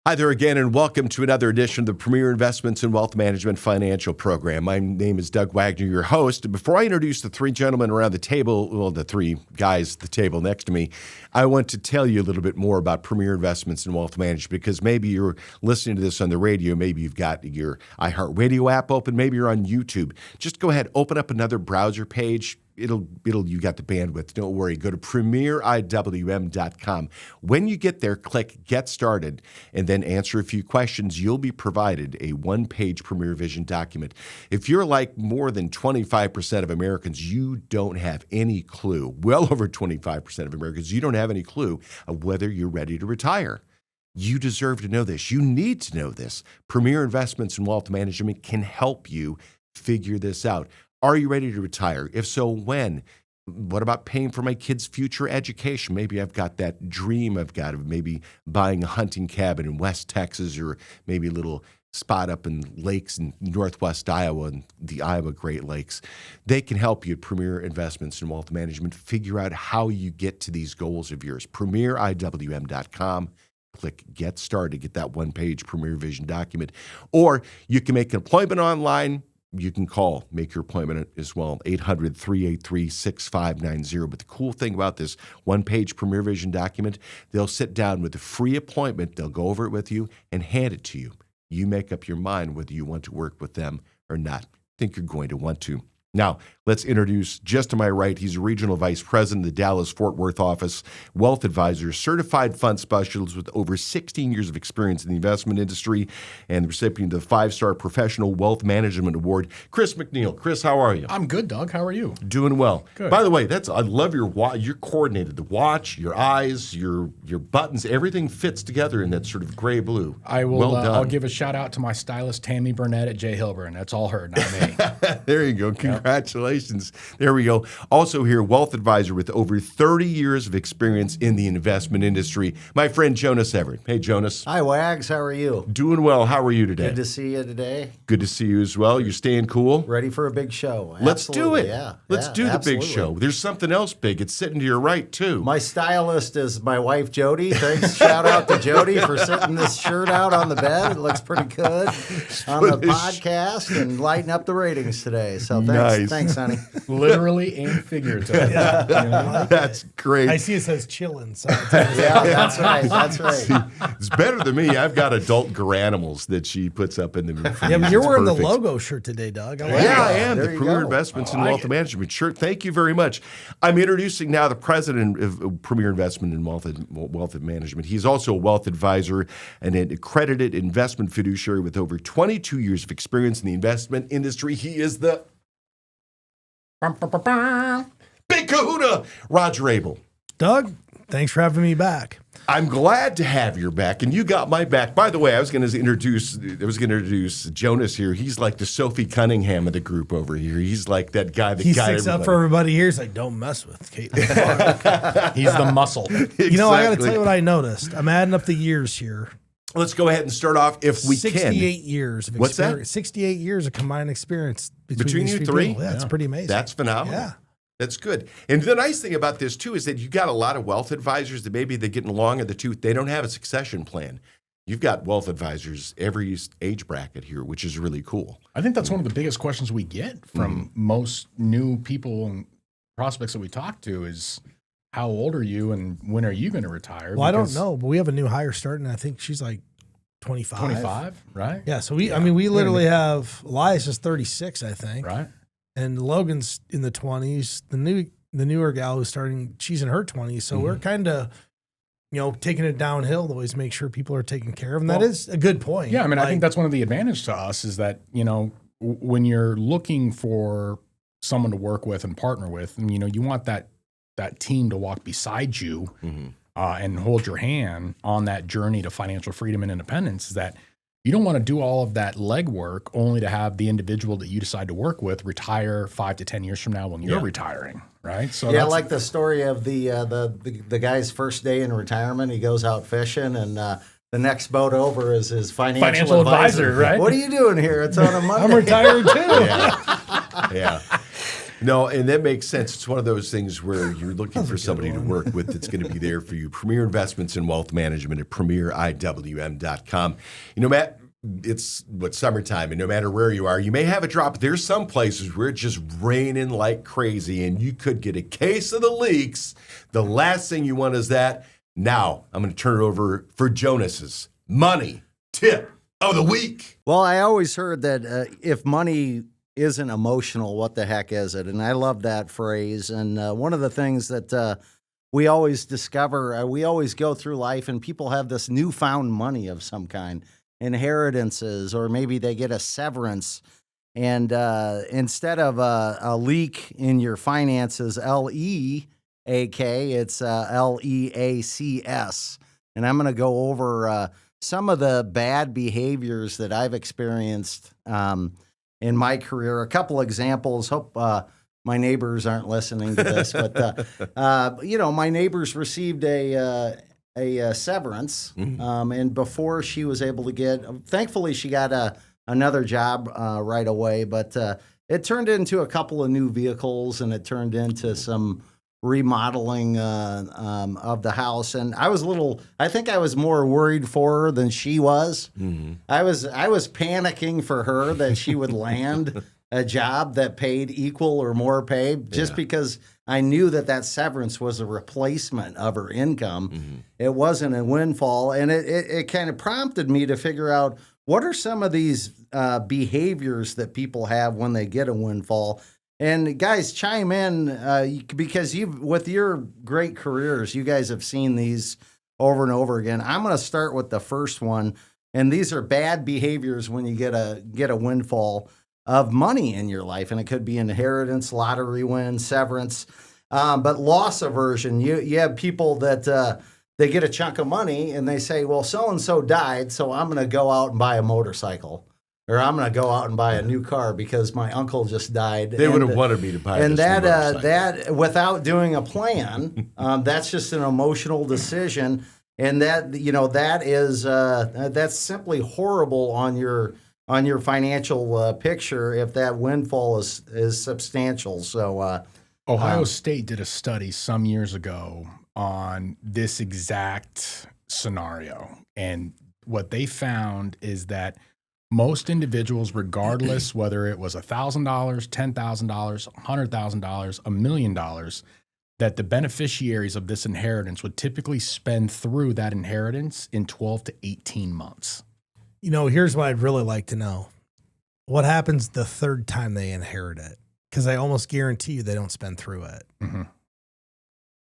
Hi there again, and welcome to another edition of the Premier Investments and Wealth Management Financial Program. My name is Doug Wagner, your host. Before I introduce the three gentlemen around the table, well, the three guys at the table next to me, I want to tell you a little bit more about Premier Investments and Wealth Management, because maybe you're listening to this on the radio, maybe you've got your iHeartRadio app open, maybe you're on YouTube. Just go ahead, open up another browser page. You got the bandwidth. Don't worry. Go to premieriwm.com. When you get there, click Get Started and then answer a few questions. You'll be provided a one-page Premier Vision document. If you're like more than 25% of Americans, you don't have any clue. Well over 25% of Americans, you don't have any clue of whether you're ready to retire. You deserve to know this. You need to know this. Premier Investments and Wealth Management can help you figure this out. Are you ready to retire? If so, when? What about paying for my kids' future education? Maybe I've got that dream I've got of maybe buying a hunting cabin in West Texas, or maybe a little spot up in lakes in northwest Iowa and the Iowa Great Lakes. They can help you at Premier Investments and Wealth Management figure out how you get to these goals of yours. premieriwm.com. Click Get Started to get that one-page Premier Vision document. Or you can make an appointment online. You can call, make your appointment as well, 800-383-6590. But the cool thing about this one-page Premier Vision document, they'll sit down with a free appointment. They'll go over it with you and hand it to you. You make up your mind whether you want to work with them or not. I think you're going to want to. Now, let's introduce, just to my right, he's a Regional Vice President of the Dallas-Fort Worth office, wealth advisor, certified fund specialist with over 16 years of experience in the investment industry, and the recipient of the 5-star Professional Wealth Management Award, Chris McNeil. Chris, how are you? I'm good, Doug. How are you? Doing well. Good. By the way, I love your watch. You're coordinated. The watch, your eyes, your buttons, everything fits together in that sort of gray blue. I will. Well done. I'll give a shout out to my stylist, Tammy Burnett at J. Hilburn. That's all her, not me. There you go. Congratulations. There we go. Also here, wealth advisor with over 30 years of experience in the investment industry, my friend Jonas Everett. Hey, Jonas. Hi, Wags. How are you? Doing well. How are you today? Good to see you today. Good to see you as well. You're staying cool? Ready for a big show. Let's do it. Yeah. Let's do the big show. There's something else big. It's sitting to your right, too. My stylist is my wife, Jody. Thanks. Shout out to Jody for sitting this shirt out on the bed. It looks pretty good on the podcast and lighting up the ratings today. So thanks. Nice. Thanks, honey. Literally and figuratively. That's great. I see it says chillin'. So Yeah, that's right. That's right. See, it's better than me. I've got adult garanimals that she puts up in the room. yeah, but you're wearing the logo shirt today, Doug. I like Yeah, I it. am. There The you Premier go. Investments and I like Wealth it. Management shirt. Thank you very much. I'm introducing now the president of Premier Investment and Wealth Management. He's also a wealth advisor and an accredited investment fiduciary with over 22 years of experience in the investment industry. He is the Big Kahuna, Roger Abel. Doug, thanks for having me back. I'm glad to have your back, and you got my back. By the way, I was going to introduce Jonas here. He's like the Sophie Cunningham of the group over here. He's like that guy that He got sticks up for everybody here. He's like, don't mess with Kate. He's the muscle. You know, I got to Exactly. tell you what I noticed. I'm adding up the years here. Let's go ahead and start off if we 68 can. years of What's that? experience. 68 years of combined experience Between these you three three? people. Yeah, it's pretty amazing. That's phenomenal. Yeah. That's good. And the nice thing about this, too, is that you got a lot of wealth advisors that maybe they're getting along in the tooth. They don't have a succession plan. You've got wealth advisors every age bracket here, which is really cool. I think that's one of the biggest questions we get from most new people and prospects that we talk to is, how old are you and when are you going to retire? Well, I don't Because know, but we have a new hire starting. I think she's like 25. 25, right? Yeah. So we literally have Elias is 36, I think. Right. And Logan's in the 20s. The newer gal who's starting, she's in her 20s. So we're kind of, taking it downhill to always make sure people are taken care of. And that is a good point. Yeah, I mean, I think that's one of the advantages to us is that, when you're looking for someone to work with and partner with, and, you want that team to walk beside you and hold your hand on that journey to financial freedom and independence, is that you don't want to do all of that legwork only to have the individual that you decide to work with retire 5 to 10 years from now when you're retiring, right? So Yeah, I like the story of the guy's first day in retirement. He goes out fishing, and the next boat over is his financial advisor, right? What are you doing here? It's on a Monday. I'm retired too. Yeah. No, and that makes sense. It's one of those things where you're looking for somebody to work with that's going to be there for you. Premier Investments and Wealth Management at premieriwm.com. You know, Matt, it's summertime, and no matter where you are, you may have a drop. There's some places where it's just raining like crazy, and you could get a case of the leaks. The last thing you want is that. Now, I'm going to turn it over for Jonas's money tip of the week. Well, I always heard that if money isn't emotional, what the heck is it? And I love that phrase. And one of the things that we always discover, we always go through life and people have this newfound money of some kind, inheritances, or maybe they get a severance. And instead of a leak in your finances, L-E-A-K, it's L-E-A-C-S. And I'm going to go over some of the bad behaviors that I've experienced in my career. A couple examples. Hope my neighbors aren't listening to this, but my neighbors received a severance, and before she was able to get, thankfully she got another job right away, but it turned into a couple of new vehicles, and it turned into some remodeling of the house. And I think I was more worried for her than she was. Mm-hmm. I was panicking for her that she would land a job that paid equal or more pay, just because I knew that severance was a replacement of her income. Mm-hmm. It wasn't a windfall. And it kind of prompted me to figure out, what are some of these behaviors that people have when they get a windfall? And guys, chime in because with your great careers, you guys have seen these over and over again. I'm going to start with the first one, and these are bad behaviors when you get a windfall of money in your life, and it could be inheritance, lottery win, severance, but loss aversion. You have people that they get a chunk of money and they say, "Well, so and so died, so I'm going to go out and buy a motorcycle." Or I'm going to go out and buy a new car because my uncle just died. They would have wanted me to buy and this new motorcycle. that without doing a plan, that's just an emotional decision, and that's simply horrible on your financial picture if that windfall is substantial. So Ohio State did a study some years ago on this exact scenario, and what they found is that most individuals, regardless whether it was $1,000, $10,000, $100,000, $1 million, that the beneficiaries of this inheritance would typically spend through that inheritance in 12 to 18 months. You know, here's what I'd really like to know. What happens the third time they inherit it? Because I almost guarantee you they don't spend through it. Mm-hmm.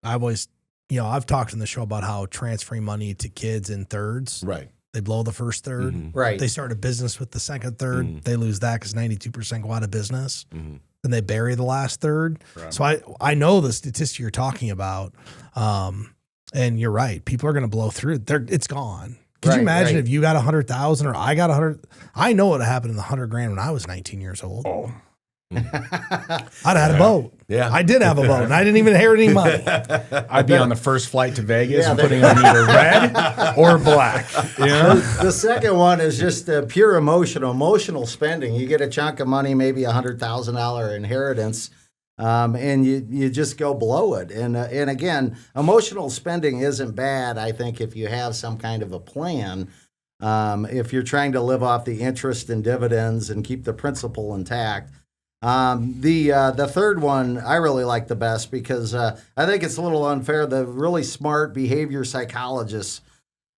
I've talked in the show about how transferring money to kids in thirds. Right. They blow the first third. Mm-hmm. Right. They start a business with the second third. Mm-hmm. They lose that because 92% go out of business. Mm-hmm. Then they bury the last third. Right. So I know the statistic you're talking about. And you're right. People are going to blow through. It's gone. Could you imagine if you got 100,000 or I got 100? I know what happened in the 100 grand when I was 19 years old. Oh. I'd have had a boat. Yeah, I did have a boat, and I didn't even inherit any money. I'd be on the first flight to Vegas and putting on either red or black. You know? The second one is just pure emotional spending. You get a chunk of money, maybe $100,000 inheritance, and you just go blow it. And again, emotional spending isn't bad, I think, if you have some kind of a plan. If you're trying to live off the interest and dividends and keep the principal intact. The third one I really like the best because I think it's a little unfair. The really smart behavior psychologists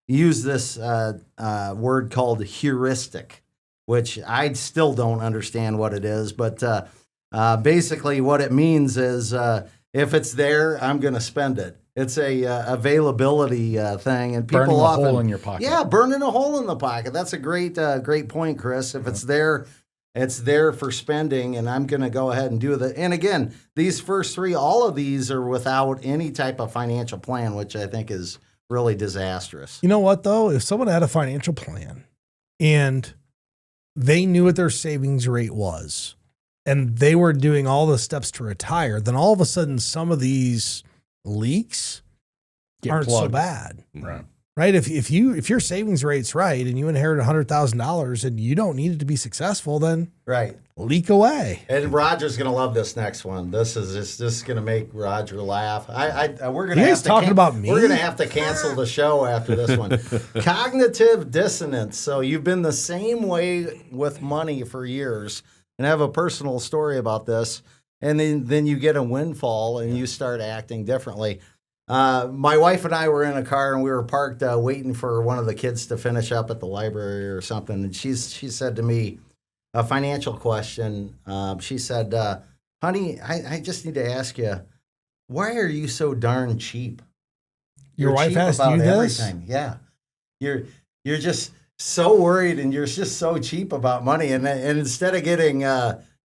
use this word called heuristic, which I still don't understand what it is. But basically what it means is if it's there, I'm going to spend it. It's a availability thing, and people burning often a hole in your pocket. Yeah, burning a hole in the pocket. That's a great point, Chris. If it's there. It's there for spending, and I'm going to go ahead and do that. And again, these first three, all of these are without any type of financial plan, which I think is really disastrous. You know what, though? If someone had a financial plan and they knew what their savings rate was and they were doing all the steps to retire, then all of a sudden some of these leaks aren't so bad. Right. right? If your savings rate's right and you inherit $100,000 and you don't need it to be successful, then Right. leak away. And Roger's gonna love this next one. This is gonna make Roger laugh. We're gonna You have guys to talking about me? We're gonna have to cancel the show after this one. Cognitive dissonance. So you've been the same way with money for years, and I have a personal story about this. And then you get a windfall and you start acting differently. My wife and I were in a car and we were parked waiting for one of the kids to finish up at the library or something. And she said to me, a financial question. She said, honey, I just need to ask you, why are you so darn cheap? Your wife cheap asked about you this? everything. Yeah. You're just so worried and you're just so cheap about money. And instead of getting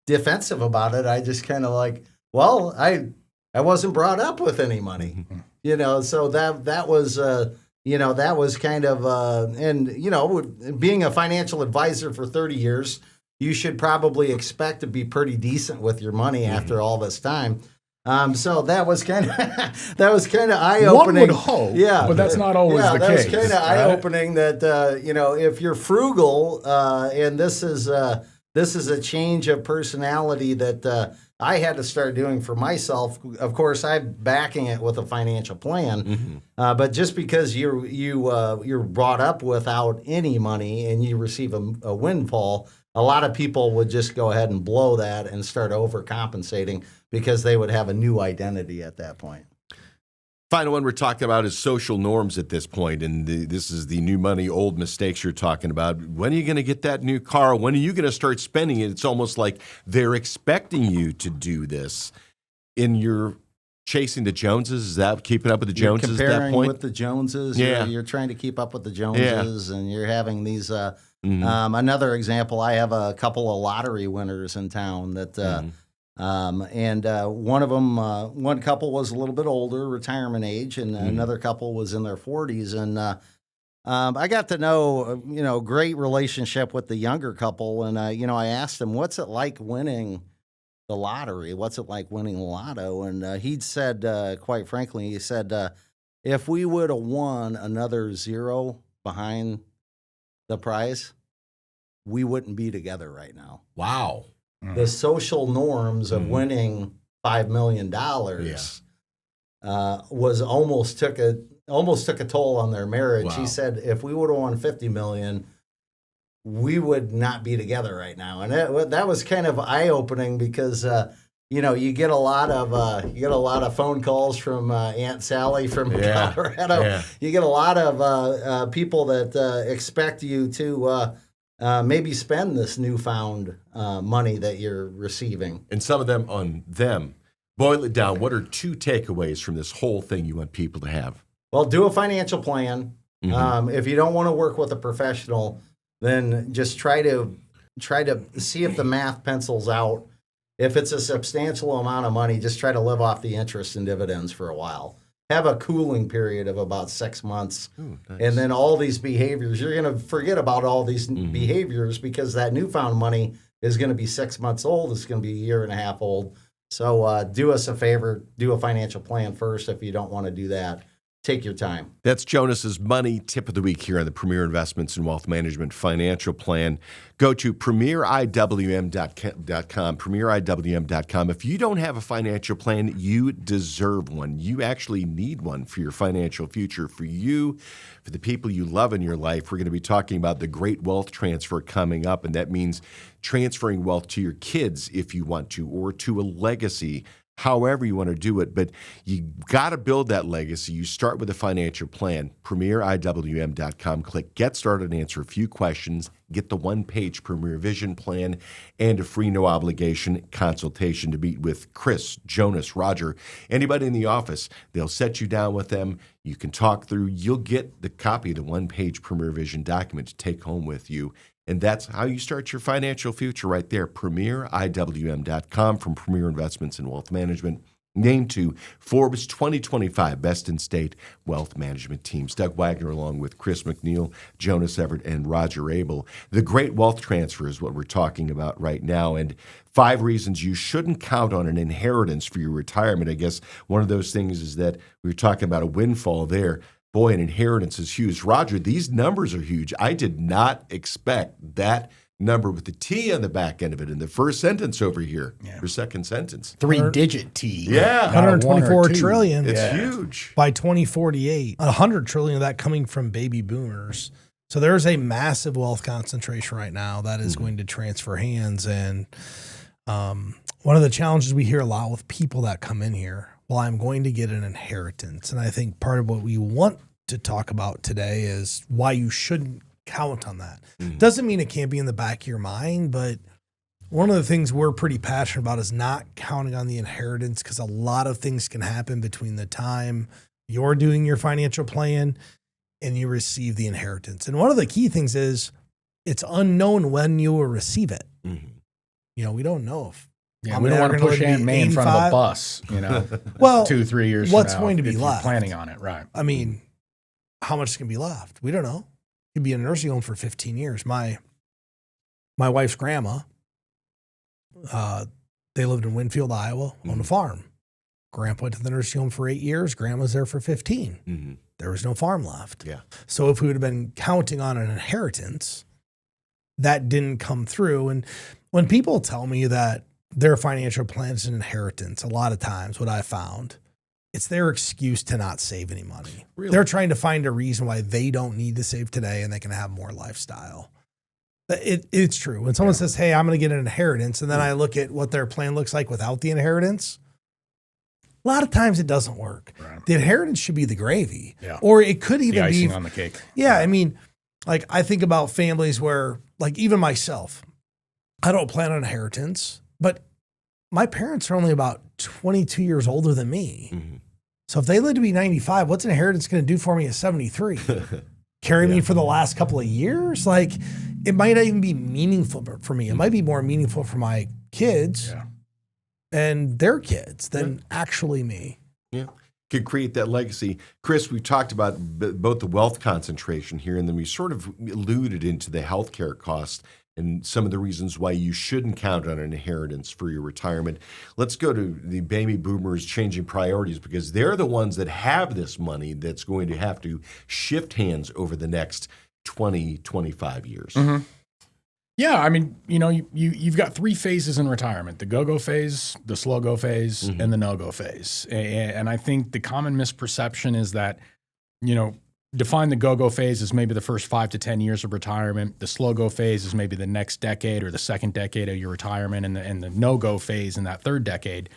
defensive about it, I just kind of like, well, I wasn't brought up with any money. So that was that was kind of and being a financial advisor for 30 years, you should probably expect to be pretty decent with your money after all this time. So that was kind of eye opening. One would hope, yeah, but that's not always the case. case. That was kind of eye opening. That if you're frugal, and this is a change of personality that I had to start doing for myself. Of course, I'm backing it with a financial plan, but just because you're brought up without any money and you receive a windfall, a lot of people would just go ahead and blow that and start overcompensating because they would have a new identity at that point. Final one we're talking about is social norms at this point, and this is the new money, old mistakes you're talking about. When are you going to get that new car? When are you going to start spending it? It's almost like they're expecting you to do this. In your chasing the Joneses, is that keeping up with the Joneses at that point? With the Joneses, yeah. You're trying to keep up with the Joneses, and you're having these. Another example, I have a couple of lottery winners in town that. And one of them, one couple was a little bit older, retirement age, and another couple was in their 40s. And I got to know, great relationship with the younger couple. And, I asked him, what's it like winning the lottery? What's it like winning the lotto? And he'd said, quite frankly, he said, if we would have won another zero behind the prize, we wouldn't be together right now. Wow. The social norms of winning $5 million was almost took a toll on their marriage. Wow. He said, if we would have won $50 million, we would not be together right now. And that was kind of eye opening because you get a lot of phone calls from Aunt Sally from Colorado. Yeah. You get a lot of people that expect you to. Maybe spend this newfound money that you're receiving. And some of them on them. Boil it down. What are two takeaways from this whole thing you want people to have? Well, do a financial plan. If you don't want to work with a professional, then just try to see if the math pencils out. If it's a substantial amount of money, just try to live off the interest and dividends for a while. Have a cooling period of about 6 months. Ooh, nice. And then all these behaviors, you're going to forget about all these behaviors because that newfound money is going to be 6 months old. It's going to be a year and a half old. So do us a favor, do a financial plan first. If you don't want to do that, take your time. That's Jonas's money tip of the week here on the Premier Investments and Wealth Management Financial Plan. Go to premieriwm.com, premieriwm.com. If you don't have a financial plan, you deserve one. You actually need one for your financial future, for you, for the people you love in your life. We're going to be talking about the great wealth transfer coming up, and that means transferring wealth to your kids if you want to, or to a legacy, however you want to do it. But you got to build that legacy. You start with a financial plan. premieriwm.com. Click Get Started and answer a few questions. Get the one-page Premier Vision Plan and a free no-obligation consultation to meet with Chris, Jonas, Roger, anybody in the office. They'll set you down with them. You can talk through. You'll get the copy of the one-page Premier Vision document to take home with you. And that's how you start your financial future right there. premieriwm.com from Premier Investments and Wealth Management. Named to Forbes 2025 Best in State Wealth Management Teams. Doug Wagner along with Chris McNeil, Jonas Everett, and Roger Abel. The great wealth transfer is what we're talking about right now. And 5 reasons you shouldn't count on an inheritance for your retirement. I guess one of those things is that we were talking about a windfall there. Boy, an inheritance is huge. Roger, these numbers are huge. I did not expect that number with the T on the back end of it in the first sentence over here, or second sentence. 3-digit T. Yeah. 124 trillion. It's huge. By 2048, 100 trillion of that coming from baby boomers. So there's a massive wealth concentration right now that is going to transfer hands. And one of the challenges we hear a lot with people that come in here, well, I'm going to get an inheritance. And I think part of what we want to talk about today is why you shouldn't count on that. Doesn't mean it can't be in the back of your mind, but one of the things we're pretty passionate about is not counting on the inheritance, because a lot of things can happen between the time you're doing your financial plan and you receive the inheritance. And one of the key things is it's unknown when you will receive it. You know, we don't know if we don't want to push Aunt May in front of a bus, you know, well, 2-3 years what's from now, going to be if you're left? planning on it, right? I mean, how much can be left? We don't know. You'd be in a nursing home for 15 years. My wife's grandma, they lived in Winfield, Iowa, owned a farm. Grandpa went to the nursing home for 8 years. Grandma's there for 15. There was no farm left. Yeah. So if we would have been counting on an inheritance, that didn't come through. And when people tell me that their financial plan is an inheritance, a lot of times what I found, it's their excuse to not save any money. Really? They're trying to find a reason why they don't need to save today and they can have more lifestyle. It's true. When someone says, hey, I'm going to get an inheritance, and then I look at what their plan looks like without the inheritance, a lot of times it doesn't work. Right. The inheritance should be the gravy. Yeah. Or it could even The icing be on the cake. Yeah, I mean, like I think about families where, like even myself, I don't plan on inheritance, but my parents are only about 22 years older than me. So if they live to be 95, what's an inheritance going to do for me at 73? Carry me for the last couple of years? Like it might not even be meaningful for me. It might be more meaningful for my kids and their kids than actually me. Yeah. Could create that legacy. Chris, we talked about both the wealth concentration here, and then we sort of alluded into the healthcare costs and some of the reasons why you shouldn't count on an inheritance for your retirement. Let's go to the baby boomers changing priorities, because they're the ones that have this money that's going to have to shift hands over the next 20, 25 years. Yeah, I mean, you know, you've got 3 phases in retirement: the go-go phase, the slow-go phase, and the no-go phase. And I think the common misperception is that, you know, define the go-go phase as maybe the first 5 to 10 years of retirement. The slow-go phase is maybe the next decade or the second decade of your retirement, and the no-go phase in that third decade.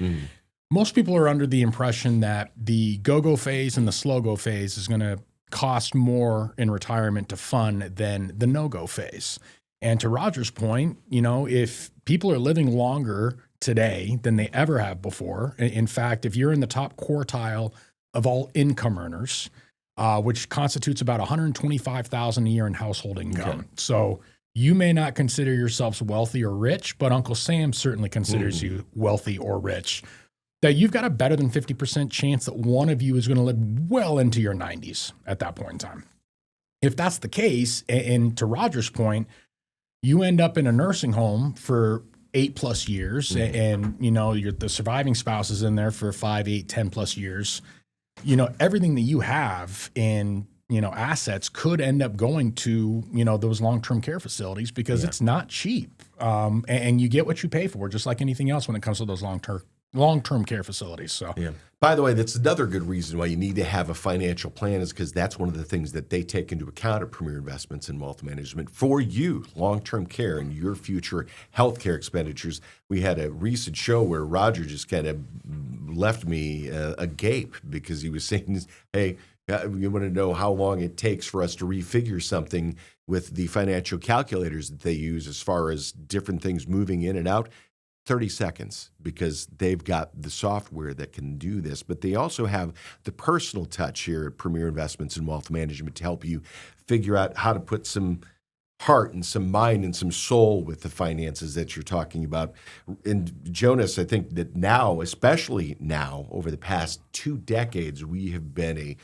Most people are under the impression that the go-go phase and the slow-go phase is going to cost more in retirement to fund than the no-go phase. And to Roger's point, you know, if people are living longer today than they ever have before, in fact, if you're in the top quartile of all income earners, which constitutes about $125,000 a year in household income. So you may not consider yourselves wealthy or rich, but Uncle Sam certainly considers you wealthy or rich. That you've got a better than 50% chance that one of you is going to live well into your 90s at that point in time. If that's the case, and to Roger's point, you end up in a nursing home for 8+ years, and you know the surviving spouse is in there for 5, 8, 10+ years. You know, everything that you have in, you know, assets could end up going to, you know, those long-term care facilities, because it's not cheap. And you get what you pay for, just like anything else when it comes to those long-term care facilities. So, By the way, that's another good reason why you need to have a financial plan, is because that's one of the things that they take into account at Premier Investments in Wealth Management for you, long-term care and your future healthcare expenditures. We had a recent show where Roger just kind of left me agape, because he was saying, hey, you want to know how long it takes for us to refigure something with the financial calculators that they use as far as different things moving in and out? 30 seconds, because they've got the software that can do this. But they also have the personal touch here at Premier Investments in Wealth Management to help you figure out how to put some heart and some mind and some soul with the finances that you're talking about. And Jonas, I think that now, especially now, over the past 2 decades, we have been a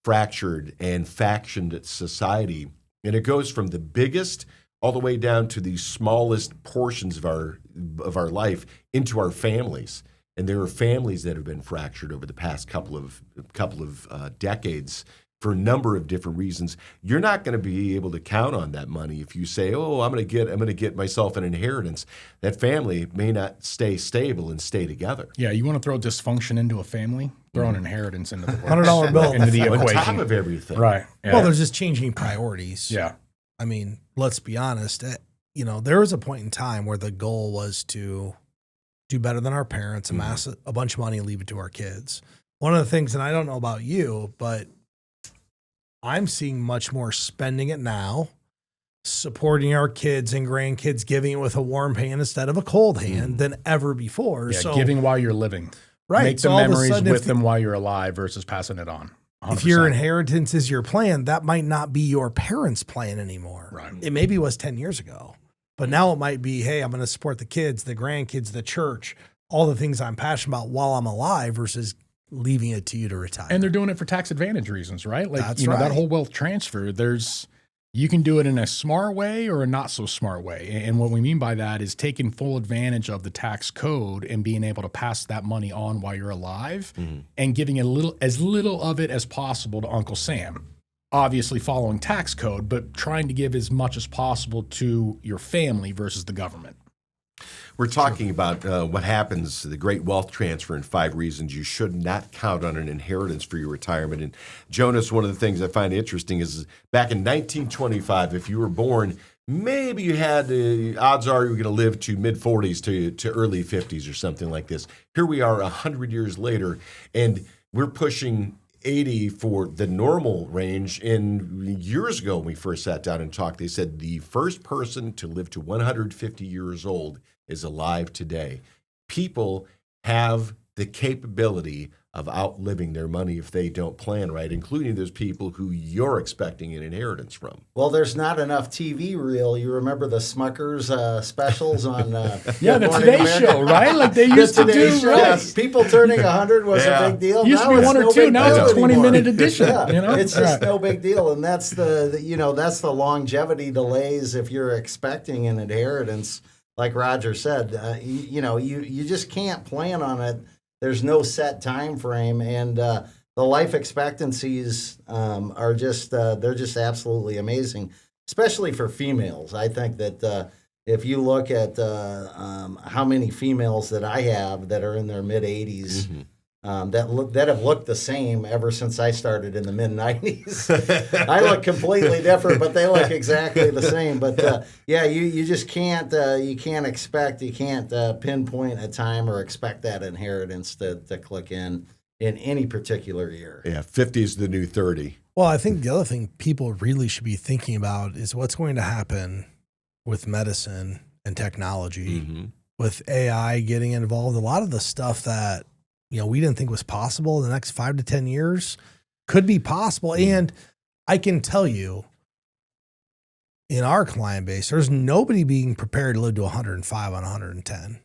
fractured and factioned society. And it goes from the biggest all the way down to the smallest portions of our life into our families. And there are families that have been fractured over the past couple of decades for a number of different reasons. You're not going to be able to count on that money if you say, "Oh, I'm going to get myself an inheritance." That family may not stay stable and stay together. Yeah, you want to throw dysfunction into a family? Throw an inheritance into the works. $100 bill into the On equation. top of everything, Right. Yeah. Well, there's just changing priorities. yeah. I mean, let's be honest. There was a point in time where the goal was to do better than our parents, amass a bunch of money, and leave it to our kids. One of the things, and I don't know about you, but I'm seeing much more spending it now, supporting our kids and grandkids, giving it with a warm hand instead of a cold hand than ever before. Yeah, So, giving while you're living. right. Make So the all of a memories sudden, with them while you're alive versus passing it on. 100%. if your inheritance is your plan, that might not be your parents' plan anymore. Right. It maybe was 10 years ago, but now it might be, hey, I'm going to support the kids, the grandkids, the church, all the things I'm passionate about while I'm alive versus leaving it to you to retire. And they're doing it for tax advantage reasons, right? Like, That's that right. whole wealth transfer, you can do it in a smart way or a not so smart way. And what we mean by that is taking full advantage of the tax code and being able to pass that money on while you're alive and giving as little of it as possible to Uncle Sam. Obviously following tax code, but trying to give as much as possible to your family versus the government. We're talking about what happens, the great wealth transfer, and 5 reasons you should not count on an inheritance for your retirement. And Jonas, one of the things I find interesting is back in 1925, if you were born, maybe you had, odds are you were going to live to mid-40s to early 50s or something like this. Here we are 100 years later, and we're pushing 80 for the normal range. And years ago, when we first sat down and talked, they said the first person to live to 150 years old is alive today. People have the capability of outliving their money if they don't plan right, including those people who you're expecting an inheritance from. Well, there's not enough TV reel. You remember the Smuckers specials on Yeah, the Morning Today America? Show, right? Like they The used to Today do, Show, right? yes. People turning 100 was a big deal. Used to be it's 1 or no 2. big Now it's a deal anymore. 20-minute edition. Yeah, You know? it's just Right. no big deal, and that's that's the longevity delays if you're expecting an inheritance. Like Roger said, you just can't plan on it. There's no set time frame, and the life expectancies are just they're just absolutely amazing, especially for females. I think that if you look at how many females that I have that are in their mid 80s. That have looked the same ever since I started in the mid 90s. I look completely different, but they look exactly the same. But you just can't you can't pinpoint a time or expect that inheritance to click in any particular year. Yeah, 50 is the new 30. Well, I think the other thing people really should be thinking about is what's going to happen with medicine and technology, with AI getting involved. A lot of the stuff that we didn't think was possible in the next 5 to 10 years could be possible. And I can tell you, in our client base, there's nobody being prepared to live to 105 on 110.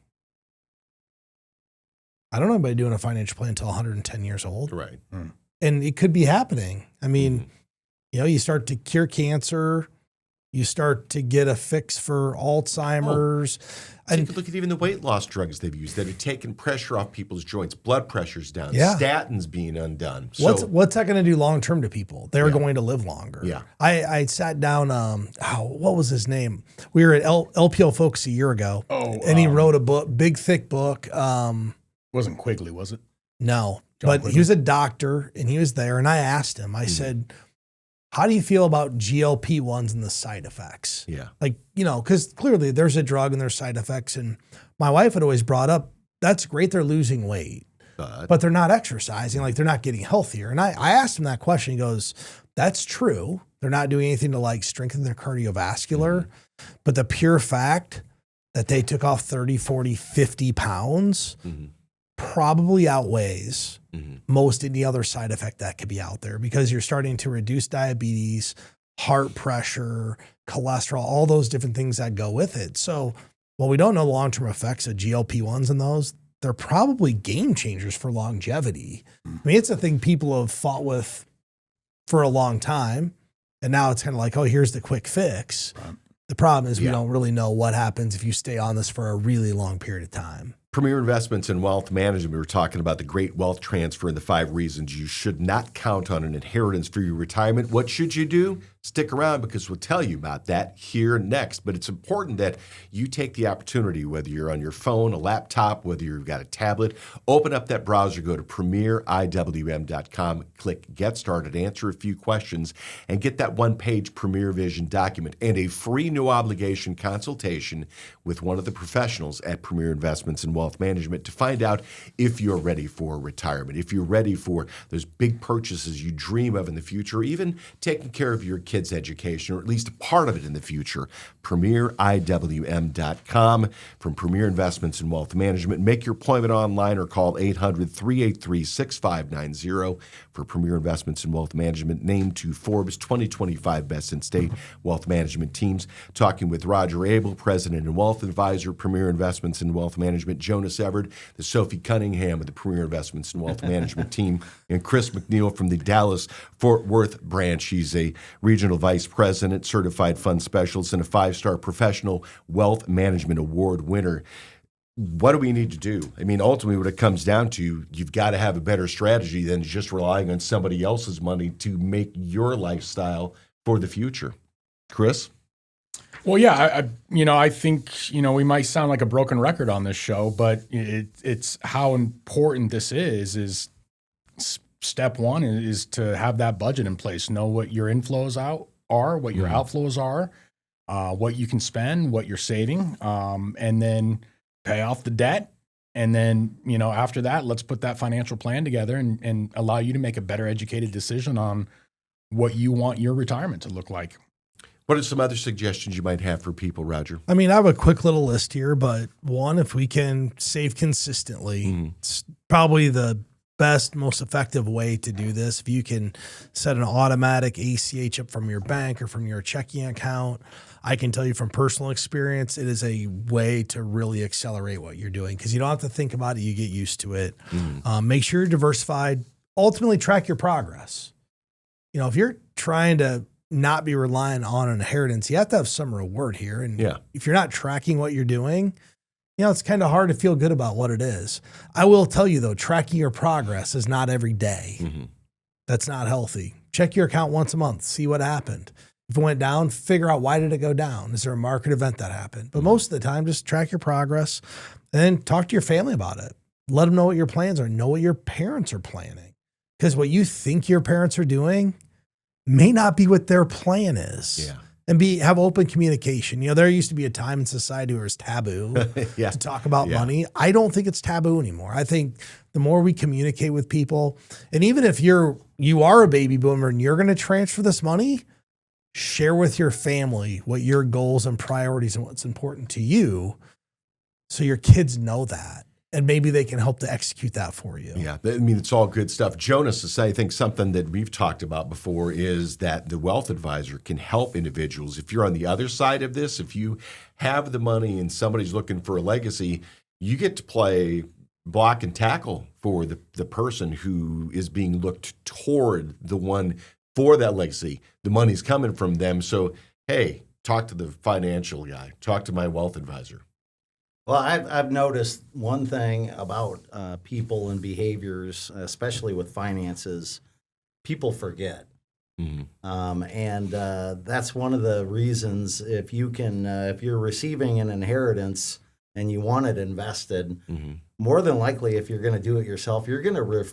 I don't know anybody doing a financial plan until 110 years old. Right. And it could be happening. I mean, you start to cure cancer, you start to get a fix for Alzheimer's. Take a look at even the weight loss drugs they've used that have taken pressure off people's joints, blood pressure's down, statins being undone. So, What's that going to do long term to people? They're going to live longer. Yeah. I sat down. What was his name? We were at LPL Focus a year ago. And he wrote a book, big thick book. Wasn't Quigley, was it? No, John but Quigley? he was a doctor and he was there. And I asked him. I said, "How do you feel about GLP-1s and the side effects?" Yeah. Like, because clearly there's a drug and there's side effects. And my wife had always brought up, that's great, they're losing weight, but they're not exercising, like they're not getting healthier. And I asked him that question. He goes, that's true. They're not doing anything to like strengthen their cardiovascular, but the pure fact that they took off 30, 40, 50 pounds probably outweighs most any other side effect that could be out there, because you're starting to reduce diabetes, heart pressure, cholesterol, all those different things that go with it. So while we don't know long-term effects of GLP-1s and those, they're probably game changers for longevity. I mean, it's a thing people have fought with for a long time. And now it's kind of like, oh, here's the quick fix. Right. The problem is we don't really know what happens if you stay on this for a really long period of time. Premier Investments in Wealth Management. We were talking about the great wealth transfer and the 5 reasons you should not count on an inheritance for your retirement. What should you do? Stick around because we'll tell you about that here next. But it's important that you take the opportunity, whether you're on your phone, a laptop, whether you've got a tablet, open up that browser, go to premieriwm.com, click Get Started, answer a few questions, and get that one-page Premier Vision document and a free no-obligation consultation with one of the professionals at Premier Investments in Wealth Management to find out if you're ready for retirement, if you're ready for those big purchases you dream of in the future, or even taking care of your kids' education, or at least a part of it in the future. PremierIWM.com from Premier Investments in Wealth Management. Make your appointment online or call 800-383-6590 for Premier Investments in Wealth Management, named to Forbes 2025 Best in State Wealth Management Teams. Talking with Roger Abel, President and Wealth Advisor, Premier Investments in Wealth Management, Jonas Everett, the Sophie Cunningham of the Premier Investments in Wealth Management Team, and Chris McNeil from the Dallas-Fort Worth branch. He's a Regional Vice President, Certified Fund Specialist, and a 5-star Professional Wealth Management Award winner. What do we need to do? I mean, ultimately, what it comes down to, you've got to have a better strategy than just relying on somebody else's money to make your lifestyle for the future. Chris? Well, yeah, I think, we might sound like a broken record on this show, but it's how important this is step one is to have that budget in place. Know what your inflows are, what your outflows are, what you can spend, what you're saving, and then pay off the debt. And then, after that, let's put that financial plan together and allow you to make a better educated decision on what you want your retirement to look like. What are some other suggestions you might have for people, Roger? I mean, I have a quick little list here, but one, if we can save consistently, it's probably the best, most effective way to do this. If you can set an automatic ACH up from your bank or from your checking account, I can tell you from personal experience, it is a way to really accelerate what you're doing because you don't have to think about it. You get used to it. Make sure you're diversified. Ultimately, track your progress. If you're trying to not be relying on an inheritance, you have to have some reward here. And if you're not tracking what you're doing, it's kind of hard to feel good about what it is. I will tell you, though, tracking your progress is not every day. That's not healthy. Check your account once a month, see what happened. If it went down, figure out why did it go down? Is there a market event that happened? But most of the time, just track your progress and then talk to your family about it. Let them know what your plans are. Know what your parents are planning. Because what you think your parents are doing may not be what their plan is. And have open communication. There used to be a time in society where it was taboo to talk about money. I don't think it's taboo anymore. I think the more we communicate with people, and even if you are a baby boomer and you're going to transfer this money, share with your family what your goals and priorities and what's important to you so your kids know that. And maybe they can help to execute that for you. Yeah, I mean, it's all good stuff. Jonas, I think something that we've talked about before is that the wealth advisor can help individuals. If you're on the other side of this, if you have the money and somebody's looking for a legacy, you get to play block and tackle for the person who is being looked toward the one for that legacy. The money's coming from them. So, hey, talk to the financial guy. Talk to my wealth advisor. Well, I've noticed one thing about people and behaviors, especially with finances, people forget. And that's one of the reasons if you're receiving an inheritance and you want it invested, more than likely, if you're going to do it yourself, you're going to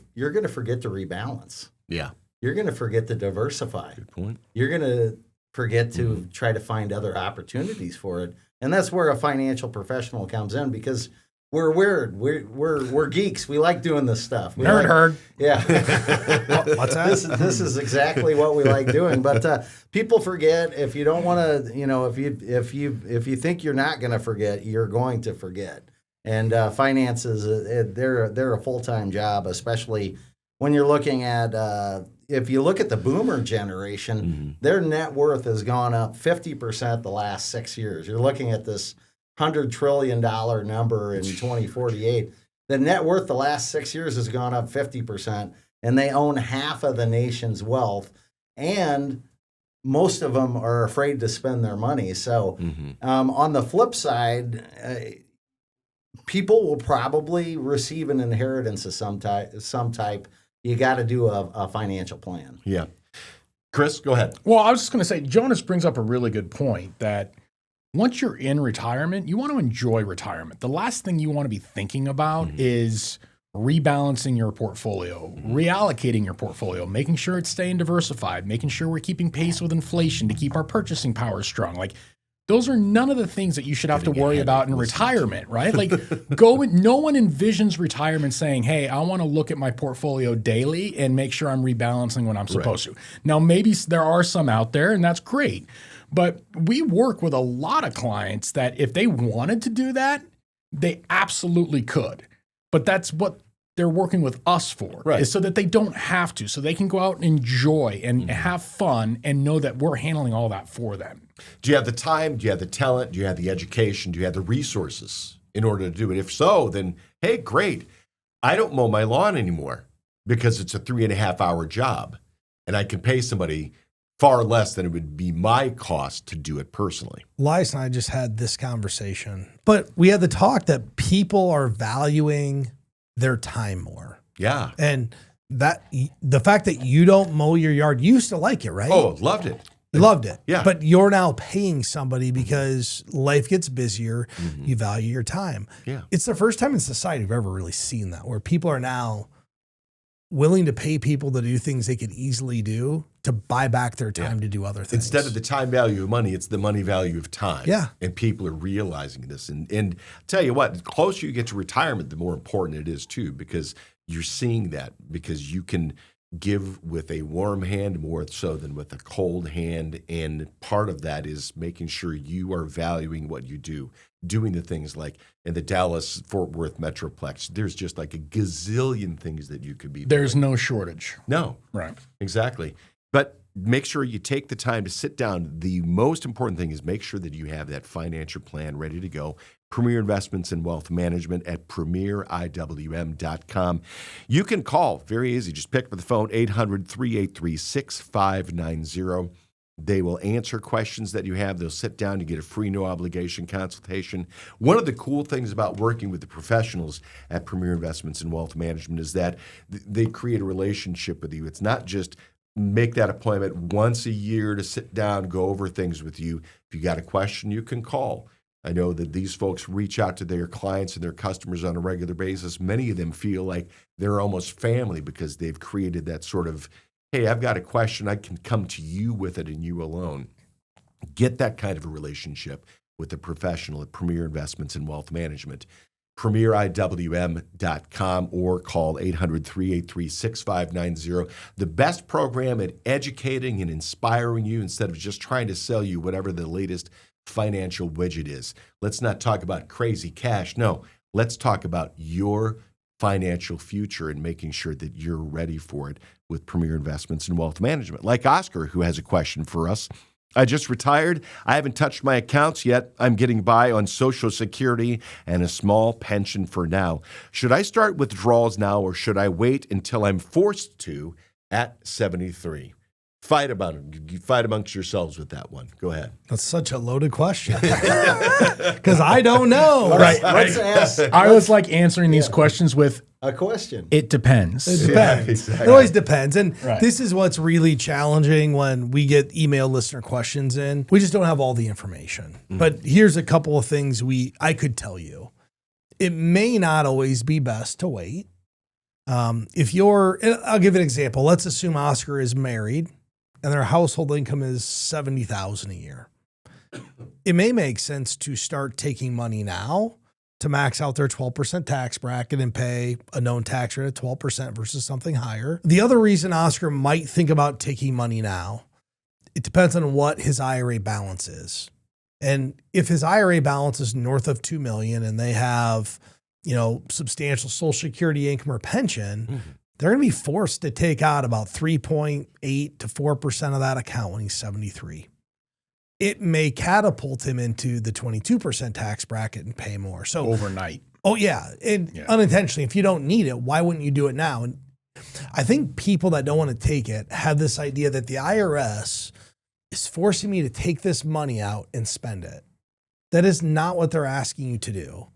forget to rebalance. Yeah. You're going to forget to diversify. Good point. You're going to forget to try to find other opportunities for it. And that's where a financial professional comes in because we're weird. We're geeks. We like doing this stuff. Nerd. Yeah. What's that? This is exactly what we like doing. But people forget. If you don't want to, if you think you're not going to forget, you're going to forget. And finances, they're a full-time job, especially when you're looking at. If you look at the boomer generation, their net worth has gone up 50% the last 6 years. You're looking at this $100 trillion number in 2048. The net worth the last 6 years has gone up 50%, and they own half of the nation's wealth. And most of them are afraid to spend their money. So on the flip side, people will probably receive an inheritance of some type. You got to do a financial plan. Yeah. Chris, go ahead. Well, I was just going to say, Jonas brings up a really good point that once you're in retirement, you want to enjoy retirement. The last thing you want to be thinking about is rebalancing your portfolio, reallocating your portfolio, making sure it's staying diversified, making sure we're keeping pace with inflation to keep our purchasing power strong. Like, those are none of the things that you should have to worry about in retirement, right? Like, no one envisions retirement saying, hey, I want to look at my portfolio daily and make sure I'm rebalancing when I'm supposed to. Now, maybe there are some out there, and that's great. But we work with a lot of clients that if they wanted to do that, they absolutely could. But that's what they're working with us for, is so that they don't have to, so they can go out and enjoy and have fun and know that we're handling all that for them. Do you have the time? Do you have the talent? Do you have the education? Do you have the resources in order to do it? If so, then, hey, great. I don't mow my lawn anymore because it's a 3.5-hour job, and I can pay somebody far less than it would be my cost to do it personally. Elias and I just had this conversation, but we had the talk that people are valuing their time more. Yeah. And that the fact that you don't mow your yard, you used to like it, right? Oh, loved it. You loved it. Yeah. But you're now paying somebody because life gets busier. You value your time. Yeah. It's the first time in society we've ever really seen that, where people are now willing to pay people to do things they could easily do to buy back their time to do other things. Instead of the time value of money, it's the money value of time. Yeah. And people are realizing this. And tell you what, the closer you get to retirement, the more important it is too, because you're seeing that, because you can give with a warm hand more so than with a cold hand. And part of that is making sure you are valuing what you do, doing the things like in the Dallas-Fort Worth Metroplex. There's just like a gazillion things that you could be doing. There's no shortage. No. Right. Exactly. But make sure you take the time to sit down. The most important thing is make sure that you have that financial plan ready to go. Premier Investments and Wealth Management at premieriwm.com. You can call, very easy, just pick up the phone, 800-383-6590. They will answer questions that you have. They'll sit down to get a free, no obligation consultation. One of the cool things about working with the professionals at Premier Investments and Wealth Management is that they create a relationship with you. It's not just make that appointment once a year to sit down, go over things with you. If you got a question, you can call. I know that these folks reach out to their clients and their customers on a regular basis. Many of them feel like they're almost family because they've created that sort of, hey, I've got a question, I can come to you with it and you alone. Get that kind of a relationship with a professional at Premier Investments and Wealth Management. premieriwm.com or call 800-383-6590. The best program at educating and inspiring you instead of just trying to sell you whatever the latest financial widget is. Let's not talk about crazy cash. No, let's talk about your financial future and making sure that you're ready for it with Premier Investments and Wealth Management. Like Oscar, who has a question for us. I just retired. I haven't touched my accounts yet. I'm getting by on Social Security and a small pension for now. Should I start withdrawals now or should I wait until I'm forced to at 73? Fight about it. You fight amongst yourselves with that one. Go ahead. That's such a loaded question. Because I don't know. Let's ask. I was like answering these questions with A question. it depends. It depends. Yeah, exactly. It always depends. And Right. this is what's really challenging when we get email listener questions in. We just don't have all the information. But here's a couple of things I could tell you. It may not always be best to wait. I'll give you an example. Let's assume Oscar is married and their household income is $70,000 a year. It may make sense to start taking money now to max out their 12% tax bracket and pay a known tax rate of 12% versus something higher. The other reason Oscar might think about taking money now, it depends on what his IRA balance is. And if his IRA balance is north of $2 million and they have, substantial Social Security income or pension, they're going to be forced to take out about 3.8 to 4% of that account when he's 73. It may catapult him into the 22% tax bracket and pay more. So Overnight. Oh yeah. And unintentionally, if you don't need it, why wouldn't you do it now? And I think people that don't want to take it have this idea that the IRS is forcing me to take this money out and spend it. That is not what they're asking you to do.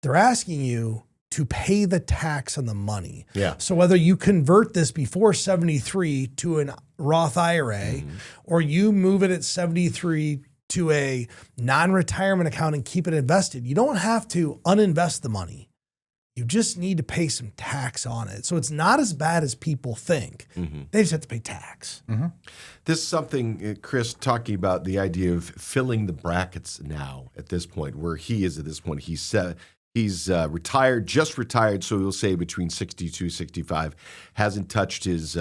they're asking you to pay the tax on the money. Yeah. So whether you convert this before 73 to an Roth IRA, or you move it at 73 to a non-retirement account and keep it invested, you don't have to uninvest the money. You just need to pay some tax on it. So it's not as bad as people think. They just have to pay tax. This is something, Chris, talking about the idea of filling the brackets now at this point, where he is at this point. He's retired, just retired, so we'll say between 62, 65, hasn't touched his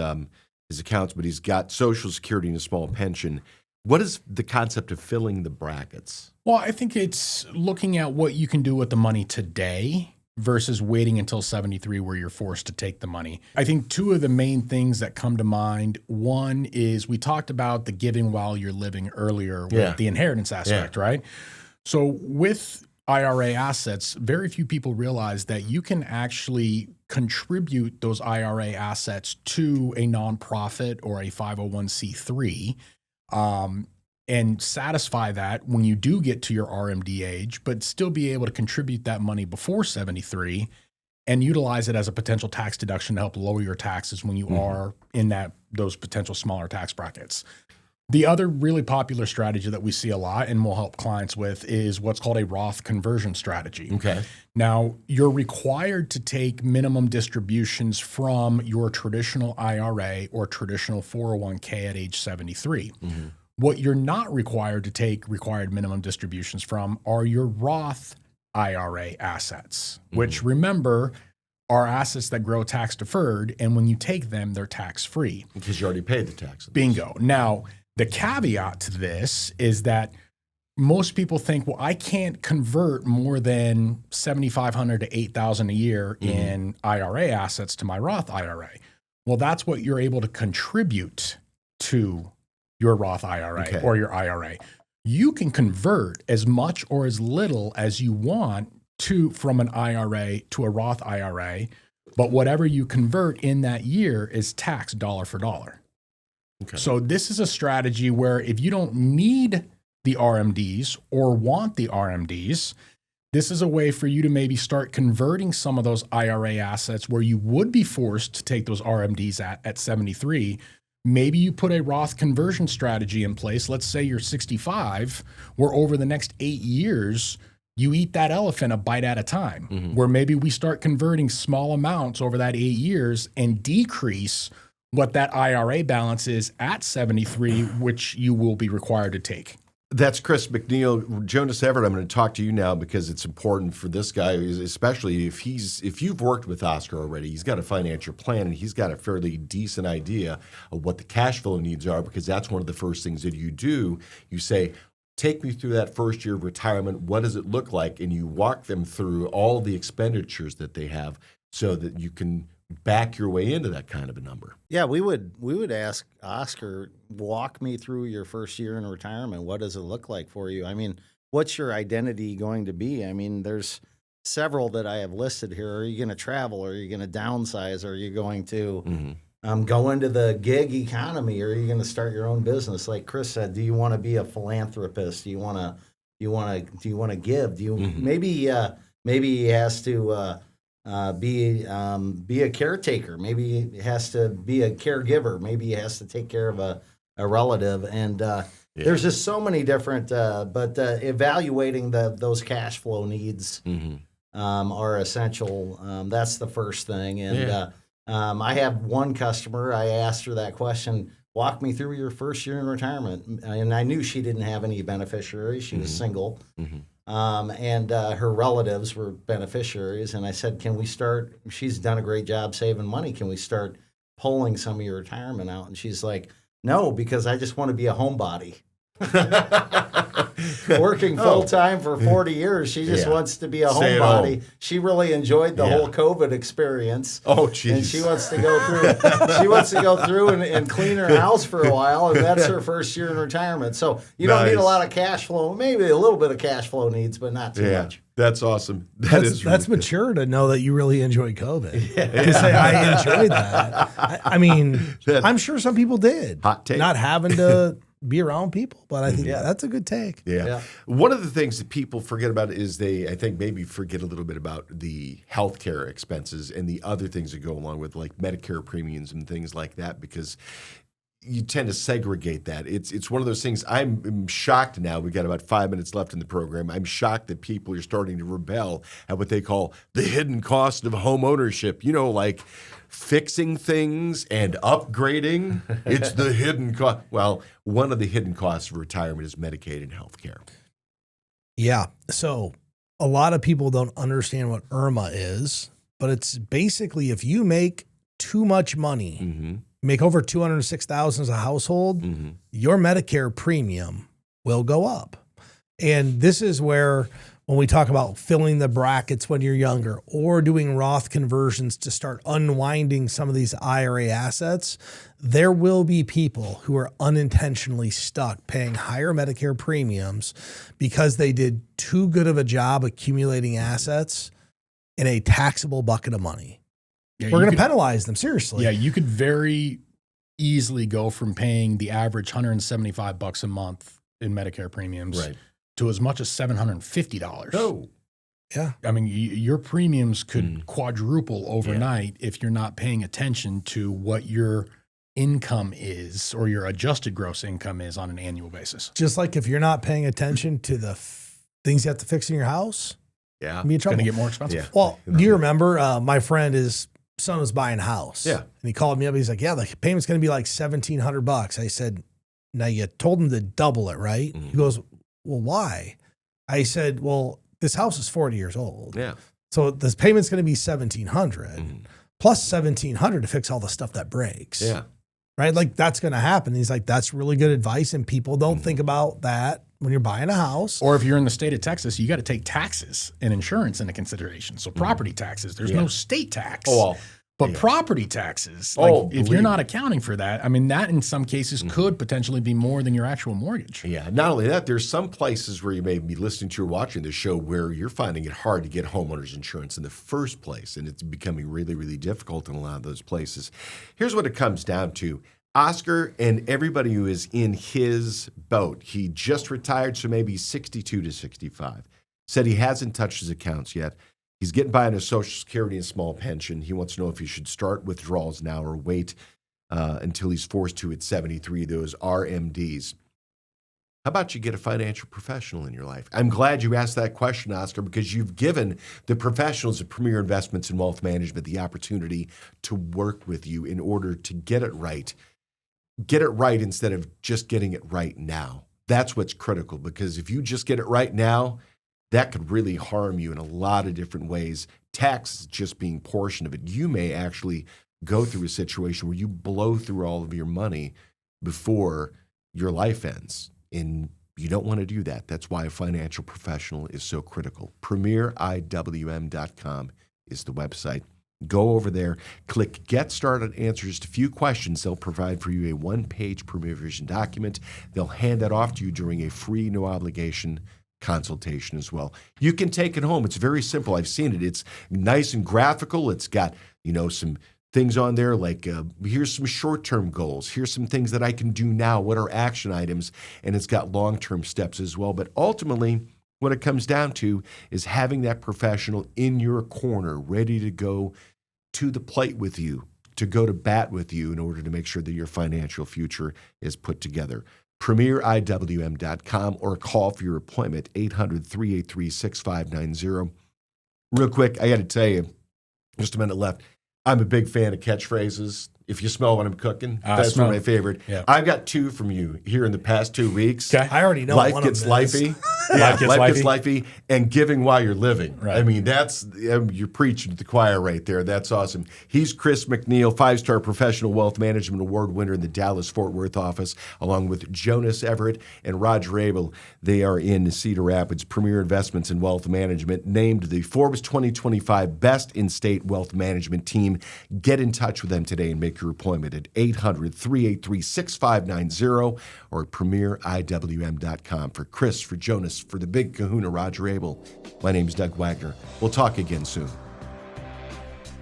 accounts, but he's got Social Security and a small pension. What is the concept of filling the brackets? Well, I think it's looking at what you can do with the money today versus waiting until 73 where you're forced to take the money. I think two of the main things that come to mind, one is we talked about the giving while you're living earlier with the inheritance aspect, right? So with IRA assets, very few people realize that you can actually contribute those IRA assets to a nonprofit or a 501c3 and satisfy that when you do get to your RMD age, but still be able to contribute that money before 73 and utilize it as a potential tax deduction to help lower your taxes when you are in those potential smaller tax brackets. The other really popular strategy that we see a lot and we'll help clients with is what's called a Roth conversion strategy. Okay. Now, you're required to take minimum distributions from your traditional IRA or traditional 401k at age 73. What you're not required to take required minimum distributions from are your Roth IRA assets, which remember are assets that grow tax deferred. And when you take them, they're tax free. Because you already paid the tax. Bingo. Now, the caveat to this is that most people think, well, I can't convert more than $7,500 to $8,000 a year in IRA assets to my Roth IRA. Well, that's what you're able to contribute to your Roth IRA or your IRA. You can convert as much or as little as you want from an IRA to a Roth IRA, but whatever you convert in that year is taxed dollar for dollar. Okay. So this is a strategy where if you don't need the RMDs or want the RMDs, this is a way for you to maybe start converting some of those IRA assets where you would be forced to take those RMDs at 73. Maybe you put a Roth conversion strategy in place. Let's say you're 65, where over the next 8 years, you eat that elephant a bite at a time, where maybe we start converting small amounts over that 8 years and decrease what that IRA balance is at 73, which you will be required to take. That's Chris McNeil. Jonas Everett, I'm going to talk to you now because it's important for this guy, especially if you've worked with Oscar already. He's got a financial plan and he's got a fairly decent idea of what the cash flow needs are, because that's one of the first things that you do. You say, take me through that first year of retirement. What does it look like? And you walk them through all the expenditures that they have so that you can back your way into that kind of a number. Yeah, we would ask Oscar, walk me through your first year in retirement. What does it look like for you? I mean, what's your identity going to be? I mean, there's several that I have listed here. Are you going to travel? Are you going to downsize? Are you going to go into the gig economy? Or are you going to start your own business? Like Chris said, do you want to be a philanthropist? Do you want to give? Do you maybe he has to be a caretaker. Maybe he has to be a caregiver. Maybe he has to take care of a relative. And there's just so many different, but evaluating those cash flow needs are essential. That's the first thing. And I have one customer, I asked her that question, walk me through your first year in retirement. And I knew she didn't have any beneficiaries. She was single. And her relatives were beneficiaries. And I said, can we start, she's done a great job saving money. Can we start pulling some of your retirement out? And she's like, no, because I just want to be a homebody. Working full-time for 40 years. She just wants to be a homebody. She really enjoyed the whole COVID experience. Oh, geez. And she wants to go through and clean her house for a while, and that's her first year in retirement. So you don't need a lot of cash flow. Maybe a little bit of cash flow needs, but not too much. That's awesome. That's really mature to know that you really enjoyed COVID. To say I enjoyed that. I mean, I'm sure some people did. Hot take. Not having to be around people. But I think that's a good take. Yeah. One of the things that people forget about is I think maybe forget a little bit about the healthcare expenses and the other things that go along with like Medicare premiums and things like that, because you tend to segregate that. It's one of those things. I'm shocked now. We got about 5 minutes left in the program. I'm shocked that people are starting to rebel at what they call the hidden cost of home ownership. You know, like fixing things and upgrading. It's the hidden cost. Well, one of the hidden costs of retirement is Medicaid and healthcare. Yeah. So a lot of people don't understand what IRMA is, but it's basically if you make too much money, make over $206,000 as a household, your Medicare premium will go up. And this is where, when we talk about filling the brackets when you're younger or doing Roth conversions to start unwinding some of these IRA assets, there will be people who are unintentionally stuck paying higher Medicare premiums because they did too good of a job accumulating assets in a taxable bucket of money. Yeah, we're going to penalize them, seriously. Yeah, you could very easily go from paying the average $175 a month in Medicare premiums to as much as $750. Oh. Yeah. I mean, your premiums could quadruple overnight if you're not paying attention to what your income is or your adjusted gross income is on an annual basis. Just like if you're not paying attention to the things you have to fix in your house, be in trouble. It's going to get more expensive. Yeah. Well, do you remember my friend, his son was buying a house. Yeah. And he called me up. He's like, yeah, the payment's going to be like $1,700. I said, now you told him to double it, right? He goes, well, why? I said, well, this house is 40 years old. Yeah. So this payment's going to be $1,700 plus $1,700 to fix all the stuff that breaks. Yeah. Right? Like that's going to happen. He's like, that's really good advice. And people don't think about that when you're buying a house. Or if you're in the state of Texas, you got to take taxes and insurance into consideration. So property taxes, there's no state tax. But property taxes, like if you're not accounting for that, I mean, that in some cases could potentially be more than your actual mortgage. Yeah. Not only that, there's some places where you may be listening to or watching the show where you're finding it hard to get homeowners insurance in the first place. And it's becoming really, really difficult in a lot of those places. Here's what it comes down to. Oscar and everybody who is in his boat, he just retired, so maybe 62 to 65, said he hasn't touched his accounts yet. He's getting by on his Social Security and small pension. He wants to know if he should start withdrawals now or wait until he's forced to at 73, those RMDs. How about you get a financial professional in your life? I'm glad you asked that question, Oscar, because you've given the professionals at Premier Investments and Wealth Management the opportunity to work with you in order to get it right. Get it right instead of just getting it right now. That's what's critical, because if you just get it right now, that could really harm you in a lot of different ways. Tax just being portion of it. You may actually go through a situation where you blow through all of your money before your life ends. And you don't want to do that. That's why a financial professional is so critical. PremierIWM.com is the website. Go over there, click Get Started Answers to a few questions. They'll provide for you a one-page Premier Vision document. They'll hand that off to you during a free, no-obligation consultation as well. You can take it home. It's very simple. I've seen it. It's nice and graphical. It's got, some things on there like here's some short-term goals. Here's some things that I can do now. What are action items? And it's got long-term steps as well. But ultimately, what it comes down to is having that professional in your corner, ready to go to the plate with you, to go to bat with you in order to make sure that your financial future is put together. PremierIWM.com or call for your appointment, 800-383-6590. Real quick, I got to tell you, just a minute left, I'm a big fan of catchphrases. If you smell what I'm cooking, that's one of my favorite. Yeah. I've got two from you here in the past 2 weeks. Okay. I already know life one gets of them. lifey. Life gets lifey, and giving while you're living. Right. I mean, you're preaching to the choir right there. That's awesome. He's Chris McNeil, 5-star professional wealth management award winner in the Dallas-Fort Worth office, along with Jonas Everett and Roger Abel. They are in Cedar Rapids. Premier Investments and Wealth Management, named the Forbes 2025 Best in-State Wealth Management Team. Get in touch with them today and make your appointment at 800-383-6590 or PremierIWM.com. For Chris, for Jonas, for the big kahuna, Roger Abel, my name's Doug Wagner. We'll talk again soon.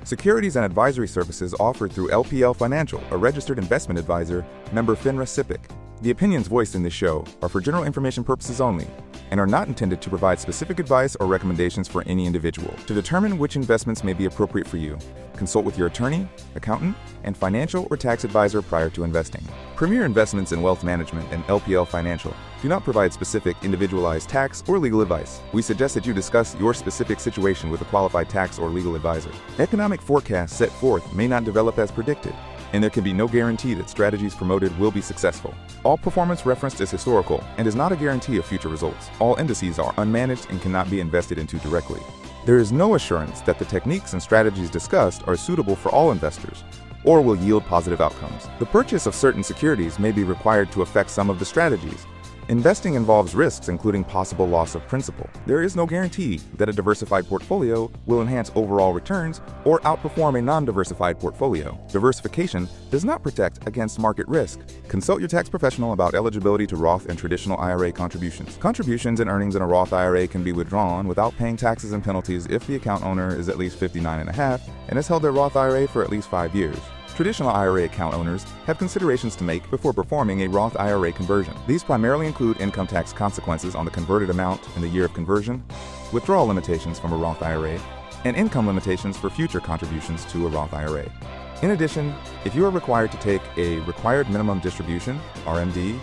Securities and advisory services offered through LPL Financial, a registered investment advisor, member FINRA SIPC. The opinions voiced in this show are for general information purposes only and are not intended to provide specific advice or recommendations for any individual. To determine which investments may be appropriate for you, consult with your attorney, accountant, and financial or tax advisor prior to investing. Premier Investments in Wealth Management and LPL Financial do not provide specific individualized tax or legal advice. We suggest that you discuss your specific situation with a qualified tax or legal advisor. Economic forecasts set forth may not develop as predicted, and there can be no guarantee that strategies promoted will be successful. All performance referenced is historical and is not a guarantee of future results. All indices are unmanaged and cannot be invested into directly. There is no assurance that the techniques and strategies discussed are suitable for all investors or will yield positive outcomes. The purchase of certain securities may be required to affect some of the strategies. Investing involves risks, including possible loss of principal. There is no guarantee that a diversified portfolio will enhance overall returns or outperform a non-diversified portfolio. Diversification does not protect against market risk. Consult your tax professional about eligibility to Roth and traditional IRA contributions. Contributions and earnings in a Roth IRA can be withdrawn without paying taxes and penalties if the account owner is at least 59.5 and has held their Roth IRA for at least 5 years. Traditional IRA account owners have considerations to make before performing a Roth IRA conversion. These primarily include income tax consequences on the converted amount in the year of conversion, withdrawal limitations from a Roth IRA, and income limitations for future contributions to a Roth IRA. In addition, if you are required to take a required minimum distribution, RMD,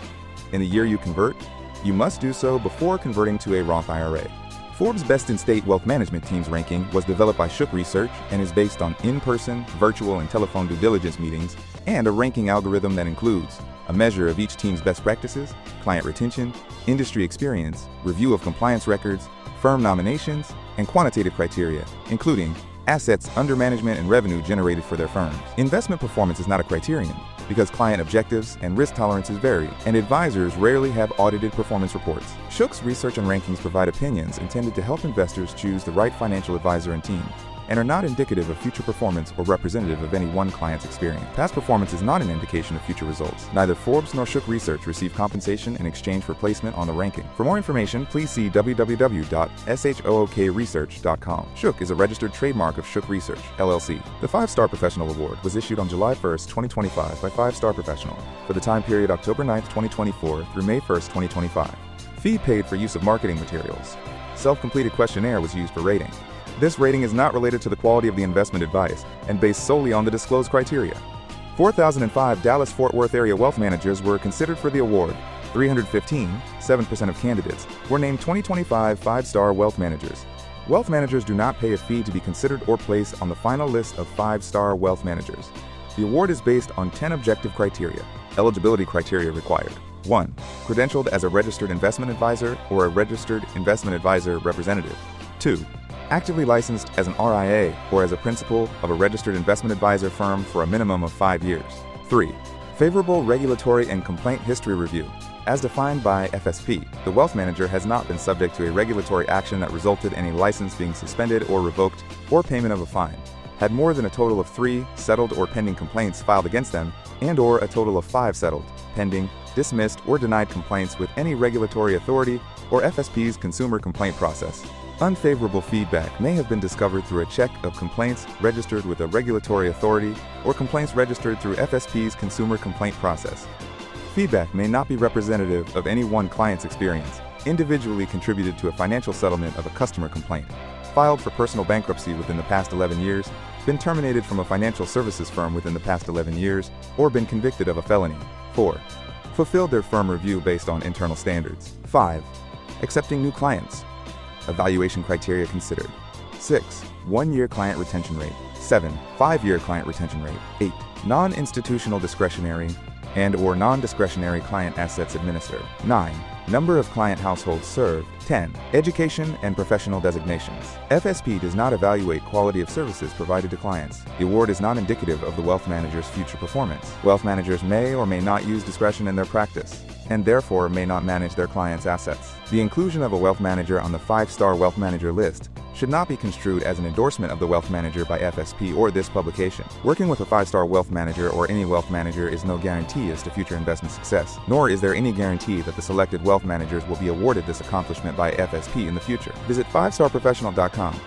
in the year you convert, you must do so before converting to a Roth IRA. Forbes' Best in State Wealth Management Team's ranking was developed by Shook Research and is based on in-person, virtual, and telephone due diligence meetings and a ranking algorithm that includes a measure of each team's best practices, client retention, industry experience, review of compliance records, firm nominations, and quantitative criteria, including assets under management and revenue generated for their firms. Investment performance is not a criterion because client objectives and risk tolerances vary, and advisors rarely have audited performance reports. Shook's research and rankings provide opinions intended to help investors choose the right financial advisor and team, and are not indicative of future performance or representative of any one client's experience. Past performance is not an indication of future results. Neither Forbes nor Shook Research receive compensation in exchange for placement on the ranking. For more information, please see www.shookresearch.com. Shook is a registered trademark of Shook Research, LLC. The 5-Star Professional Award was issued on July 1st, 2025 by 5-Star Professional for the time period October 9th, 2024 through May 1st, 2025. Fee paid for use of marketing materials. Self-completed questionnaire was used for rating. This rating is not related to the quality of the investment advice and based solely on the disclosed criteria. 4,005 Dallas-Fort Worth area wealth managers were considered for the award. 315, 7% of candidates, were named 2025 5-Star Wealth Managers. Wealth managers do not pay a fee to be considered or placed on the final list of 5-Star Wealth Managers. The award is based on 10 objective criteria. Eligibility criteria required. 1. Credentialed as a registered investment advisor or a registered investment advisor representative. 2. Actively licensed as an RIA or as a principal of a registered investment advisor firm for a minimum of 5 years. 3. Favorable regulatory and complaint history review. As defined by FSP, the wealth manager has not been subject to a regulatory action that resulted in a license being suspended or revoked or payment of a fine, had more than a total of 3 settled or pending complaints filed against them, and/or a total of 5 settled, pending, dismissed, or denied complaints with any regulatory authority or FSP's consumer complaint process. Unfavorable feedback may have been discovered through a check of complaints registered with a regulatory authority or complaints registered through FSP's consumer complaint process. Feedback may not be representative of any one client's experience, individually contributed to a financial settlement of a customer complaint, filed for personal bankruptcy within the past 11 years, been terminated from a financial services firm within the past 11 years, or been convicted of a felony. 4. Fulfilled their firm review based on internal standards. 5. Accepting new clients. Evaluation criteria considered. 6. 1-year client retention rate. 7. 5-year client retention rate. 8. Non-institutional discretionary and/or non-discretionary client assets administered. 9. Number of client households served. 10. Education and professional designations. FSP does not evaluate quality of services provided to clients. The award is not indicative of the wealth manager's future performance. Wealth managers may or may not use discretion in their practice, and therefore may not manage their clients' assets. The inclusion of a wealth manager on the 5-Star Wealth Manager list should not be construed as an endorsement of the wealth manager by FSP or this publication. Working with a 5-Star Wealth Manager or any wealth manager is no guarantee as to future investment success, nor is there any guarantee that the selected wealth managers will be awarded this accomplishment by FSP in the future. Visit 5starprofessional.com